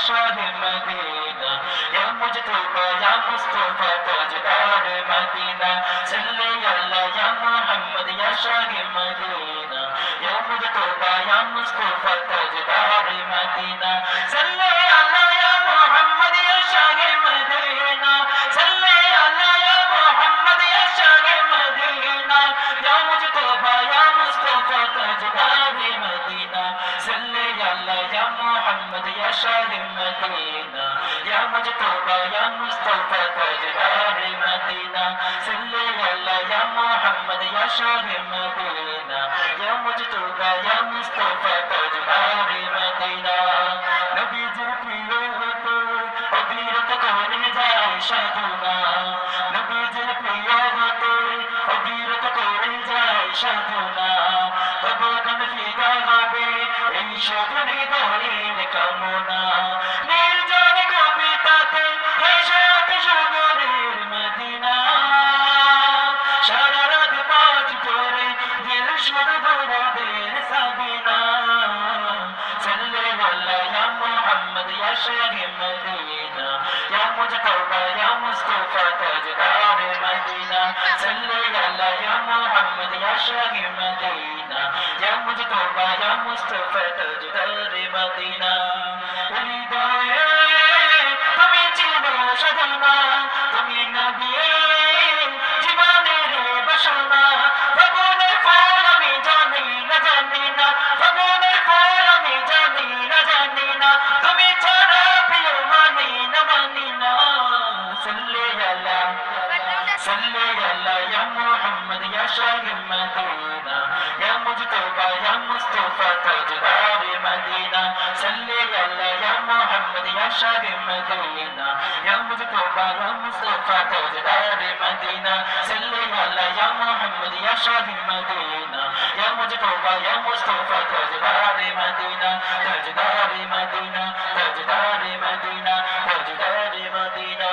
شاه مدينة يا مجتبى يا مصطفى تاجدار مدينة صل على يا محمد يا شاه مدينة يا مجتبى يا مصطفى تاجدار مدينة صل على يا محمد يا شاه مدينة صل على يا محمد يا شاه مدينة يا مجتبى يا مصطفى تاجدار مدينة صل على يا محمد يا شاه مدينة يا مجتبى يا مصطفى تاجدار مدينة صل على يا محمد يا شاه مدينة يا مجتبى يا مصطفى تاجدار مدينة নবীজির প্রিয় হতে অবিরত করে যায় সাধনা নবীজির প্রিয় হতে অবিরত করে যায় সাধনা তব গান ফিদা হবে এই শোভনে দলের কামনা নির্জন কবিতাতে এসে ওঠে সুগরের মদিনা সারা রাত পাঠ করে দিল শুধু দরদের সাবিনা সাল্লে আল্লাহ ইয়া মুহাম্মদ ইয়া শাহ মদিনা ইয়া মুজতবা ইয়া মুস্তাফা তাজদার মদিনা সাল্লে আল্লাহ ইয়া মুহাম্মদ ইয়া শাহ মদিনা ইয়া মুজতবা ইয়া মুস্তাফা তাজদার মদিনা হৃদয়ে তুমি চিনো সাধনা তুমি নবী জীবনের বাসনা ভগবানের ফল আমি জানি না জানি না ভগবানের ফল আমি জানি না জানি না তুমি ছাড়া প্রিয় মানি না মানি না সাল্লে আলা সাল্লে আলা ইয়া মুহাম্মদ ইয়া শাহ মদিনা ইয়া মুজতবা ইয়া মুস্তাফা তাজদার মদিনা সাল্লে আলা ইয়া মুহাম্মদ ইয়া শাহ মদিনা ইয়া মুজতবা ইয়া মুস্তাফা তাজদার মদিনা সাল্লে আলা ইয়া মুহাম্মদ ইয়া শাহ মদিনা ইয়া মুজতবা ইয়া মুস্তাফা তাজদার মদিনা তাজদার মদিনা তাজদার মদিনা তাজদার মদিনা